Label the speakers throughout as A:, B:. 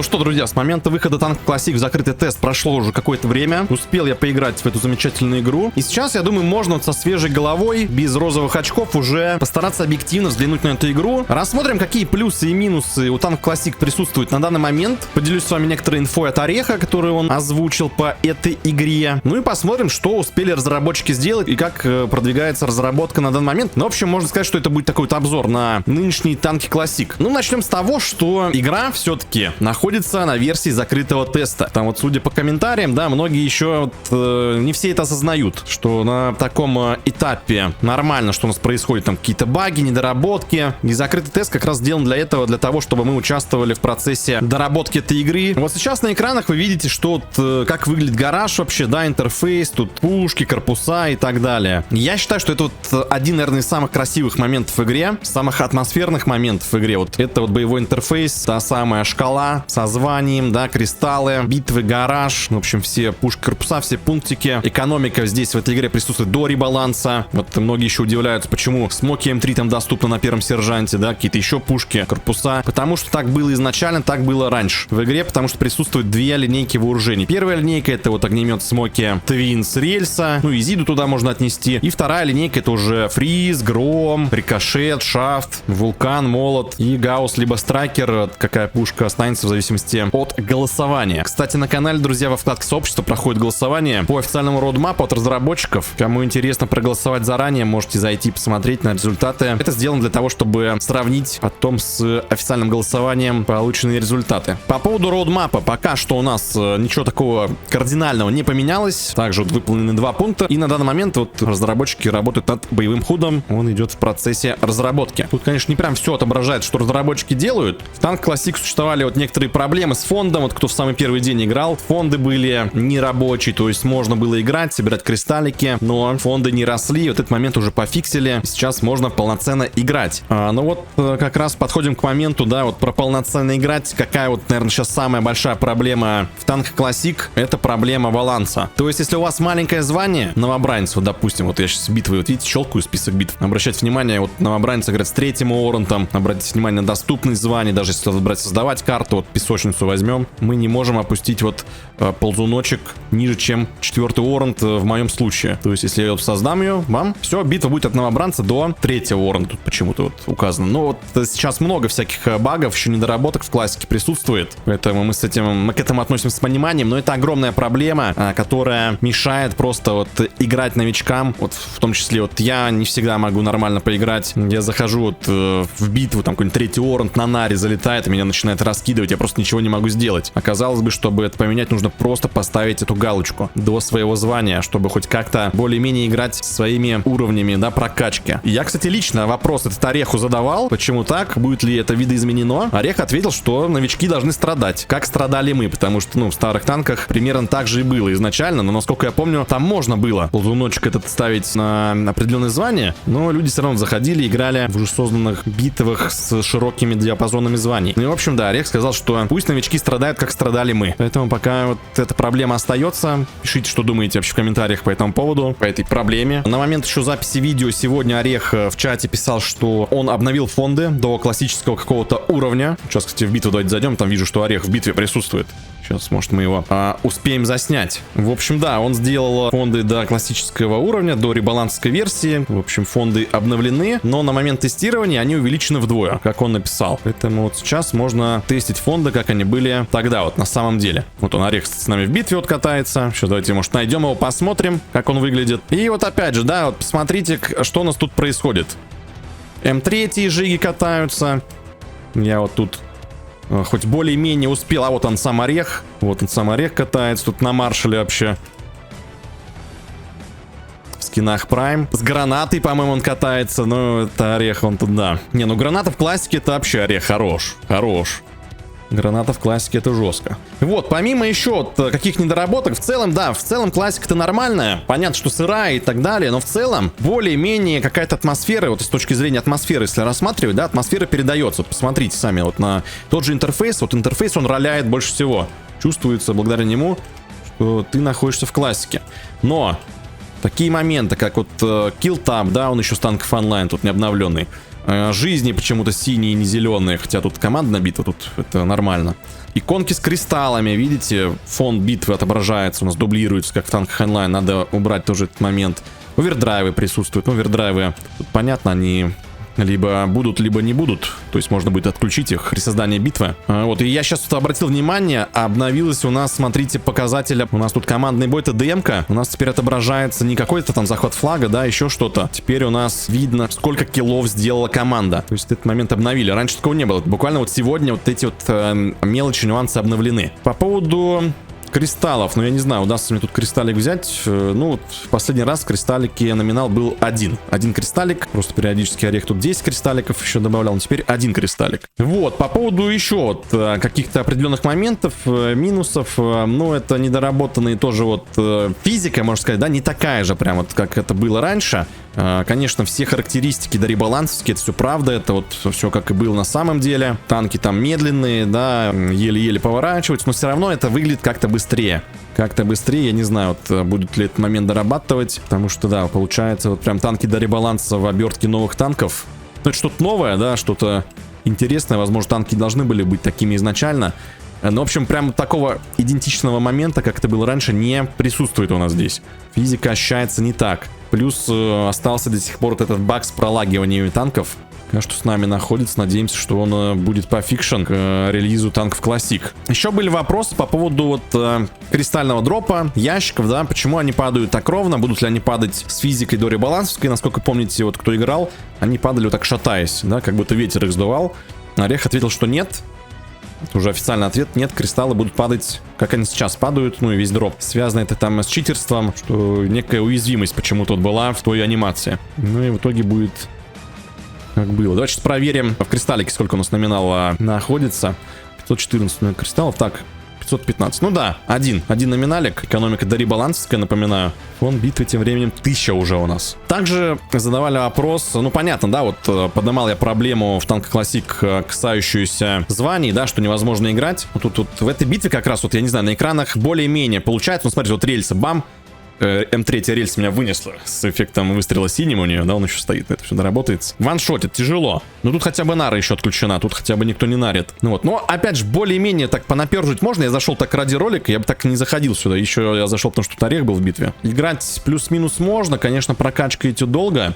A: что, друзья, с момента выхода Tank Classic в закрытый тест прошло уже какое-то время. Успел я поиграть в эту замечательную игру. И сейчас, я думаю, можно вот со свежей головой, без розовых очков, уже постараться объективно взглянуть на эту игру. Рассмотрим, какие плюсы и минусы у Tank Classic присутствуют на данный момент. Поделюсь с вами некоторой инфой от Ореха, которую он озвучил по этой игре. Ну и посмотрим, что успели разработчики сделать и как продвигается разработка на данный момент. Ну, в общем, можно сказать, что это будет такой вот обзор на нынешний Tank Classic. Ну, начнем с того, что игра все-таки находится на версии закрытого теста. Там вот, судя по комментариям, да, многие еще не все это осознают, что на таком этапе нормально, что у нас происходит, там какие-то баги, недоработки. И закрытый тест как раз сделан для этого, для того, чтобы мы участвовали в процессе доработки этой игры. Вот сейчас на экранах вы видите, что вот, как выглядит гараж вообще, да, интерфейс, тут пушки, корпуса и так далее. Я считаю, что это вот один, наверное, из самых красивых моментов в игре, самых атмосферных моментов в игре. Вот это вот боевой интерфейс, та самая шкала со званием, да, кристаллы, битвы, гараж, в общем, все пушки, корпуса, все пунктики. Экономика здесь в этой игре присутствует до ребаланса. Вот многие еще удивляются, почему Смоки М3 там доступно на первом сержанте, да, какие-то еще пушки, корпуса. Потому что так было изначально, так было раньше в игре, потому что присутствуют две линейки вооружений. Первая линейка — это вот огнемет Смоки Твинс рельса, ну и Зиду туда можно отнести. И вторая линейка — это уже Фриз, Гром, Рикошет, Шафт, Вулкан, Молот и Гаусс, либо Страйкер. Какая пушка останется в зависимости от голосования. Кстати, на канале, друзья, во вкладке сообщества проходит голосование по официальному роудмапу от разработчиков. Кому интересно проголосовать заранее, можете зайти посмотреть на результаты. Это сделано для того, чтобы сравнить потом с официальным голосованием полученные результаты. По поводу роудмапа, пока что у нас ничего такого кардинального не поменялось. Также вот выполнены 2 пункта. И на данный момент вот разработчики работают над боевым ходом. Он идет в процессе разработки. Тут, конечно, не прям все отображает, что разработчики делают. В Tank Classic существовали вот некоторые проблемы с фондом. Вот кто в самый первый день играл, фонды были нерабочие, то есть можно было играть, собирать кристаллики, но фонды не росли. Вот этот момент уже пофиксили. Сейчас можно полноценно играть. Ну вот как раз подходим к моменту, да, вот про полноценно играть. Какая вот, наверное, сейчас самая большая проблема в Tank Classic — это проблема баланса. То есть, если у вас маленькое звание, новобранец, вот, допустим, вот я сейчас битвы, вот видите, щелкаю список битв. Обращайте внимание, вот новобранец играет с 3-м уоррентом. Обратите внимание на доступность званий, даже если брать создавать карту, вот песочницу возьмем, мы не можем опустить вот ползуночек ниже, чем 4-й уоррент в моем случае. То есть, если я вот создам ее, вам все, битва будет от новобранца до 3-го уоррента. Тут почему-то вот указано. Но вот сейчас много всяких багов, еще недоработок в классике присутствует. Поэтому мы к этому относимся с пониманием. Но это огромная проблема, которая мешает просто вот играть новичкам. Вот в том числе вот я не всегда могу нормально поиграть. Я захожу вот в битву, там какой-нибудь 3-й уоррент на наре залетает, и меня начинает раскидывать. Я просто ничего не могу сделать. Оказалось бы, чтобы это поменять, нужно просто поставить эту галочку до своего звания, чтобы хоть как-то более-менее играть своими уровнями, да, прокачки. Я, кстати, лично вопрос этот Ореху задавал, почему так, будет ли это видоизменено. Орех ответил, что новички должны страдать, как страдали мы, потому что, ну, в старых танках примерно так же и было изначально, но, насколько я помню, там можно было ползуночек этот ставить на определенное звание, но люди все равно заходили, играли в уже созданных битвах с широкими диапазонами званий. Ну и, в общем, да, Орех сказал, что пусть новички страдают, как страдали мы. Поэтому пока вот эта проблема остается, пишите, что думаете вообще в комментариях по этому поводу, по этой проблеме. На момент еще записи видео сегодня Орех в чате писал, что он обновил фонды до классического какого-то уровня. Сейчас, кстати, в битву давайте зайдем, там вижу, что Орех в битве присутствует. Сейчас, может, мы его успеем заснять. В общем, да, он сделал фонды до классического уровня, до ребалансской версии. В общем, фонды обновлены, но на момент тестирования они увеличены вдвое, как он написал. Поэтому вот сейчас можно тестить фонды, как они были тогда, вот на самом деле. Вот он, Орех, с нами в битве вот катается. Сейчас давайте, может, найдем его, посмотрим, как он выглядит. И вот опять же, да, вот посмотрите, что у нас тут происходит. М3 жиги катаются. Я вот тут хоть более-менее успел. А вот он сам Орех. Вот он сам Орех катается тут на маршале вообще. В скинах Prime. С гранатой, по-моему, он катается. Ну, это Орех, он тут, да. Не, ну граната в классике — это вообще Орех хорош. Хорош. Граната в классике — это жестко. Вот, помимо еще вот каких недоработок, в целом, да, в целом классика-то нормальная. Понятно, что сырая и так далее, но в целом более-менее какая-то атмосфера, вот с точки зрения атмосферы, если рассматривать, да, атмосфера передается. Вот посмотрите сами вот на тот же интерфейс. Вот интерфейс, он роляет больше всего. Чувствуется благодаря нему, что ты находишься в классике. Но такие моменты, как вот Kill Tab, да, он еще с танков онлайн, тут не обновленный. Жизни почему-то синие, не зеленые, хотя тут командная битва, тут это нормально. Иконки с кристаллами, видите, фон битвы отображается, у нас дублируется, как в танках онлайн, надо убрать тоже этот момент. Овердрайвы присутствуют, овердрайвы, тут понятно, они либо будут, либо не будут, то есть можно будет отключить их при создании битвы. Вот, и я сейчас тут обратил внимание, обновилось у нас, смотрите, показатель, у нас тут командный бой, это ДМ-ка, у нас теперь отображается не какой-то там захват флага, да, еще что-то. Теперь у нас видно, сколько киллов сделала команда, то есть этот момент обновили, раньше такого не было, буквально вот сегодня вот эти вот мелочи, нюансы обновлены. По поводу кристаллов, я не знаю, удастся мне тут кристаллик взять. Ну, в последний раз в кристаллике номинал был один кристаллик, просто периодически орех тут 10 кристалликов еще добавлял, но теперь один кристаллик. Вот, по поводу еще вот каких-то определенных моментов, минусов, это недоработанные тоже вот физика, можно сказать, да, не такая же прям вот, как это было раньше. Конечно, все характеристики дарибалансовские, это все правда, это вот все как и было на самом деле. Танки там медленные, да, еле-еле поворачиваются, но все равно это выглядит как-то быстрее. Я не знаю, вот будут ли этот момент дорабатывать, потому что, да, получается, вот прям танки дарибаланса в обертке новых танков. Ну, это что-то новое, да, что-то интересное, возможно, танки должны были быть такими изначально. Но, в общем, прям такого идентичного момента, как это было раньше, не присутствует у нас здесь. Физика ощущается не так. Плюс остался до сих пор вот этот баг с пролагиванием танков, что с нами находится. Надеемся, что он будет пофикшен к релизу танков Classic. Еще были вопросы по поводу вот кристального дропа, ящиков, да, почему они падают так ровно, будут ли они падать с физикой дорибалансовской. Насколько помните, вот кто играл, они падали вот так шатаясь, да, как будто ветер их сдувал. Орех ответил, что нет. Это уже официальный ответ, нет, кристаллы будут падать, как они сейчас падают, ну и весь дроп. Связано это там с читерством, что некая уязвимость почему-то была в той анимации. Ну и в итоге будет как было. Давайте сейчас проверим в кристаллике, сколько у нас номинала находится. 514 кристаллов, так, 515. Ну да, один номиналик, экономика дарибалансовская, напоминаю. Фон битвы тем временем 1000 уже у нас. Также задавали вопрос, ну понятно, да, вот поднимал я проблему в танках Classic, касающуюся званий, да, что невозможно играть. Вот тут в этой битве как раз, вот я не знаю, на экранах более-менее получается, ну смотрите, вот рельсы, бам. М3 рельс меня вынесла с эффектом выстрела синим у нее, да, он еще стоит, это все доработается. Ваншотит, тяжело. Но тут хотя бы нара еще отключена, тут хотя бы никто не нарит. Ну вот, но опять же, более-менее так понапержить можно. Я зашел так ради ролика, я бы так не заходил сюда. Еще я зашел, потому что тут орех был в битве. Играть плюс-минус можно, конечно, прокачка идет долго.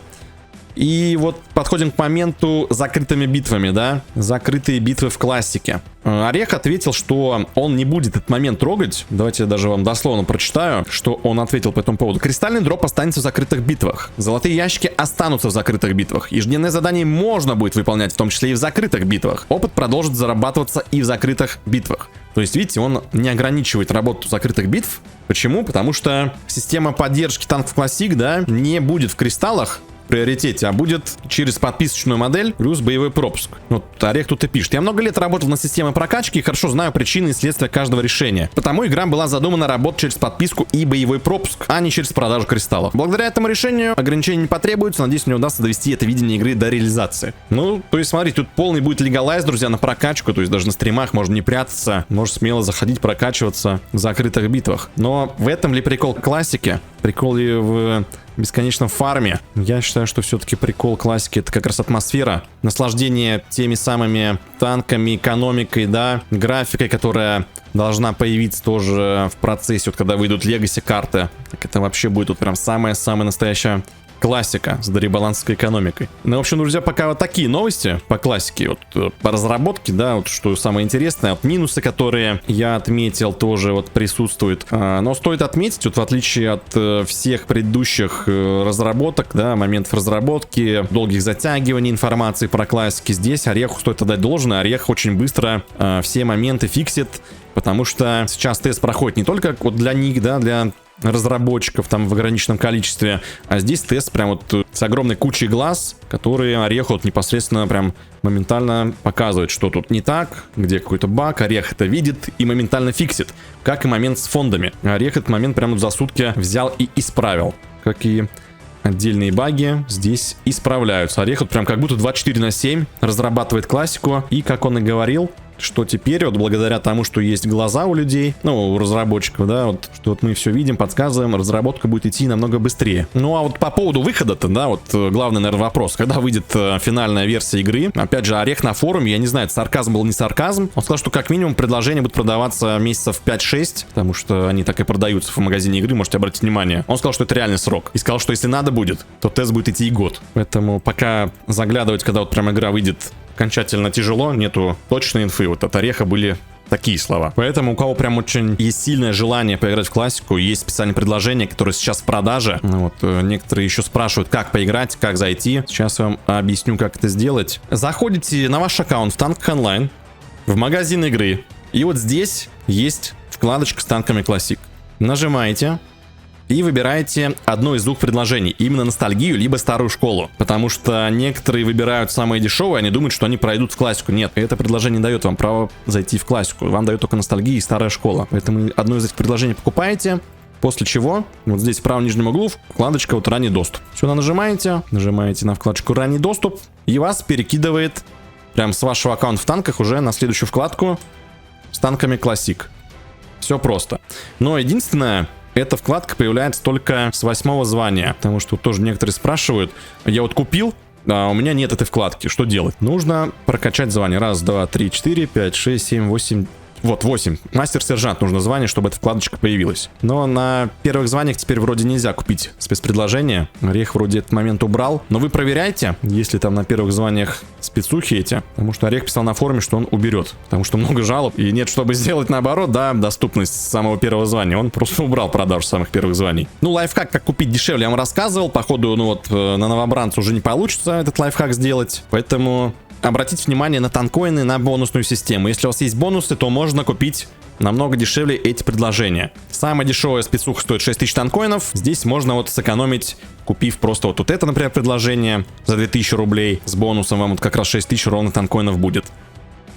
A: И вот подходим к моменту закрытыми битвами, да, закрытые битвы в классике. Орех ответил, что он не будет этот момент трогать. Давайте я даже вам дословно прочитаю, что он ответил по этому поводу. Кристальный дроп останется в закрытых битвах. Золотые ящики останутся в закрытых битвах. Ежедневные задания можно будет выполнять, в том числе и в закрытых битвах. Опыт продолжит зарабатываться и в закрытых битвах. То есть, видите, он не ограничивает работу закрытых битв. Почему? Потому что система поддержки танков Classic, да, не будет в кристаллах приоритете, а будет через подписочную модель плюс боевой пропуск. Вот Орех тут и пишет. Я много лет работал на системе прокачки и хорошо знаю причины и следствия каждого решения. Потому игра была задумана работать через подписку и боевой пропуск, а не через продажу кристаллов. Благодаря этому решению ограничений не потребуется. Надеюсь, мне удастся довести это видение игры до реализации. Ну, то есть, смотрите, тут полный будет легалайз, друзья, на прокачку. То есть даже на стримах можно не прятаться, можно смело заходить, прокачиваться в закрытых битвах. Но в этом ли прикол классики? Прикол ли в бесконечном фарме? Я считаю, что все-таки прикол классики — это как раз атмосфера, наслаждение теми самыми танками, экономикой, да, графикой, которая должна появиться тоже в процессе, вот когда выйдут легаси карты. Так это вообще будет вот прям самая-самая настоящая классика с дарибалансовской экономикой. Ну, в общем, друзья, пока вот такие новости по классике, вот по разработке, да, вот что самое интересное, вот минусы, которые я отметил, тоже вот присутствуют. Но стоит отметить, вот в отличие от всех предыдущих разработок, да, моментов разработки, долгих затягиваний информации про классики, здесь Ореху стоит отдать должное. Орех очень быстро все моменты фиксит, потому что сейчас тест проходит не только вот для них, да, для разработчиков там в ограниченном количестве, а здесь тест прям вот с огромной кучей глаз, которые Ореху вот непосредственно прям моментально показывает, что тут не так, где какой-то баг. Орех это видит и моментально фиксит, как и момент с фондами. Орех этот момент прямо за сутки взял и исправил, как и отдельные баги здесь исправляются. Орех вот прям как будто 24/7 разрабатывает классику, и как он и говорил, что теперь вот благодаря тому, что есть глаза у людей, ну, у разработчиков, да, вот, что вот мы все видим, подсказываем, разработка будет идти намного быстрее. Ну, а вот по поводу выхода-то, да, вот главный, наверное, вопрос, когда выйдет финальная версия игры. Опять же, Орех на форуме, я не знаю, это сарказм был, не сарказм. Он сказал, что как минимум предложение будет продаваться месяцев 5-6, потому что они так и продаются в магазине игры, можете обратить внимание. Он сказал, что это реальный срок. И сказал, что если надо будет, то тест будет идти и год. Поэтому пока заглядывать, когда вот прям игра выйдет, окончательно тяжело, нету точной инфы. Вот от Ореха были такие слова. Поэтому у кого прям очень есть сильное желание поиграть в классику, есть специальное предложение, которое сейчас в продаже. Вот, некоторые еще спрашивают, как поиграть, как зайти. Сейчас я вам объясню, как это сделать. Заходите на ваш аккаунт в Танках Онлайн, в магазин игры, и вот здесь есть вкладочка с танками Classic. Нажимаете и выбираете одно из двух предложений. Именно ностальгию, либо старую школу. Потому что некоторые выбирают самые дешевые, они думают, что они пройдут в классику. Нет, это предложение дает вам право зайти в классику. Вам дает только ностальгия и старая школа. Поэтому одно из этих предложений покупаете. После чего, вот здесь в правом нижнем углу вкладочка вот ранний доступ. Сюда нажимаете на вкладочку ранний доступ. И вас перекидывает прям с вашего аккаунта в танках уже на следующую вкладку с танками Classic. Все просто. Но единственное, эта вкладка появляется только с 8 звания. Потому что тоже некоторые спрашивают, я вот купил, а у меня нет этой вкладки, что делать? Нужно прокачать звание. 1, 2, 3, 4, 5, 6, 7, 8... Вот, 8. Мастер-сержант нужно звание, чтобы эта вкладочка появилась. Но на первых званиях теперь вроде нельзя купить спецпредложение. Орех вроде этот момент убрал. Но вы проверяйте, если там на первых званиях спецухи эти. Потому что Орех писал на форуме, что он уберет. Потому что много жалоб. И нет, чтобы сделать наоборот, да, доступность самого первого звания. Он просто убрал продажу самых первых званий. Ну, лайфхак, как купить дешевле, я вам рассказывал. Походу, ну вот, на новобранца уже не получится этот лайфхак сделать. Поэтому... обратите внимание на танкоины, на бонусную систему. Если у вас есть бонусы, то можно купить намного дешевле эти предложения. Самая дешевая спецуха стоит 6000 танкоинов. Здесь можно вот сэкономить, купив просто вот это, например, предложение за 2000 рублей. С бонусом вам вот как раз 6000 ровно танкоинов будет.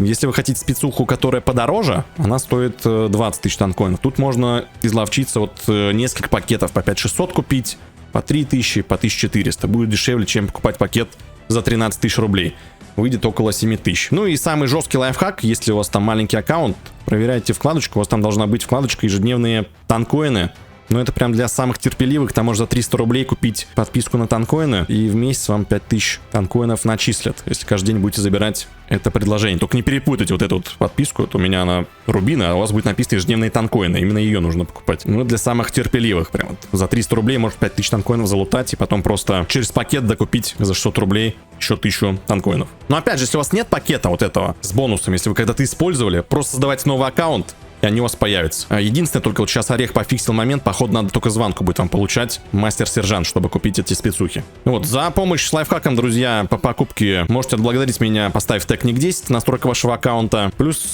A: Если вы хотите спецуху, которая подороже, она стоит 20 тысяч танкоинов. Тут можно изловчиться вот несколько пакетов по 5600 купить, по 3000, по 1400. Будет дешевле, чем покупать пакет за 13 тысяч рублей. Выйдет около 7 тысяч. Ну и самый жесткий лайфхак, если у вас там маленький аккаунт, проверяйте вкладочку, у вас там должна быть вкладочка ежедневные танкоины. Но это прям для самых терпеливых, там можно за 300 рублей купить подписку на танкоины, и в месяц вам 5000 танкоинов начислят, если каждый день будете забирать это предложение. Только не перепутайте вот эту вот подписку, вот у меня она рубина, а у вас будет написано ежедневные танкоины, именно ее нужно покупать. Ну, для самых терпеливых, прям вот за 300 рублей может 5000 танкоинов залутать, и потом просто через пакет докупить за 600 рублей еще 1000 танкоинов. Но опять же, если у вас нет пакета вот этого с бонусом, если вы когда-то использовали, просто создавайте новый аккаунт, и они у вас появятся. Единственное, только вот сейчас Орех пофиксил момент, походу надо только звонку будет вам получать мастер-сержант, чтобы купить эти спецухи. Вот, за помощь с лайфхаком, друзья, по покупке можете отблагодарить меня, поставив тег ник10, настройка вашего аккаунта. Плюс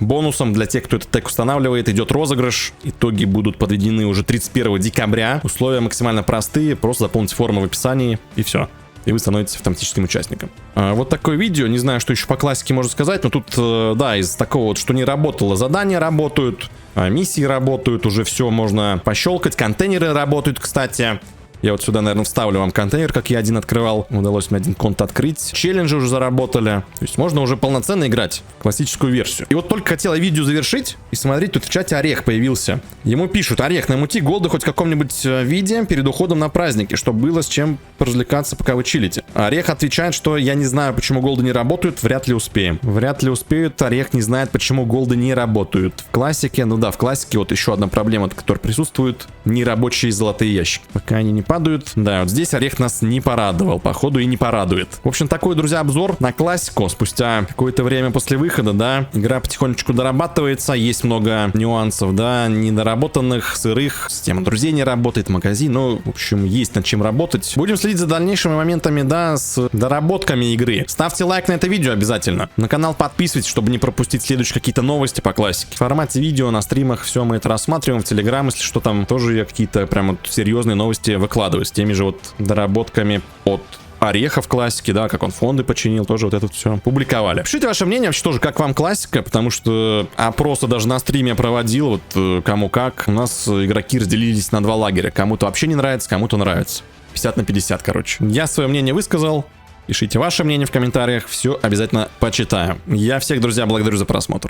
A: бонусом для тех, кто этот тег устанавливает, идет розыгрыш. Итоги будут подведены уже 31 декабря. Условия максимально простые, просто заполните форму в описании и все. И вы становитесь автоматическим участником. Вот такое видео, не знаю, что еще по классике можно сказать, но тут, да, из такого вот, что не работало, задания работают, миссии работают, уже все можно пощелкать, контейнеры работают, кстати. Я вот сюда, наверное, вставлю вам контейнер, как я один открывал. Удалось мне один конт открыть. Челленджи уже заработали. То есть можно уже полноценно играть в классическую версию. И вот только хотел я видео завершить. И смотреть, тут в чате Орех появился. Ему пишут: Орех, намути голды хоть в каком-нибудь виде перед уходом на праздники, чтобы было с чем поразвлекаться, пока вы чилите. Орех отвечает, что я не знаю, почему голды не работают, вряд ли успеем. Вряд ли успеют. Орех не знает, почему голды не работают. В классике, ну да, в классике вот еще одна проблема, которая присутствует. Нерабочие золотые ящики. Пока они не падают. Да, вот здесь Орех нас не порадовал. Походу и не порадует. В общем, такой, друзья, обзор на классику. Спустя какое-то время после выхода, да, игра потихонечку дорабатывается. Есть много нюансов, да, недоработанных, сырых. Система друзей не работает, магазин. Ну, в общем, есть над чем работать. Будем следить за дальнейшими моментами, да, с доработками игры. Ставьте лайк на это видео обязательно. На канал подписывайтесь, чтобы не пропустить следующие какие-то новости по классике. В формате видео, на стримах все мы это рассматриваем. В Телеграм, если что, там тоже я какие-то прям вот серьезные новости выкладываю. С теми же вот доработками от Ореха в классике, да, как он фонды починил, тоже вот это все публиковали. Пишите ваше мнение вообще тоже, как вам классика, потому что опросы даже на стриме проводил, вот кому как. У нас игроки разделились на два лагеря. Кому-то вообще не нравится, кому-то нравится. 50 на 50, короче. Я свое мнение высказал. Пишите ваше мнение в комментариях, все обязательно почитаю. Я всех, друзья, благодарю за просмотр.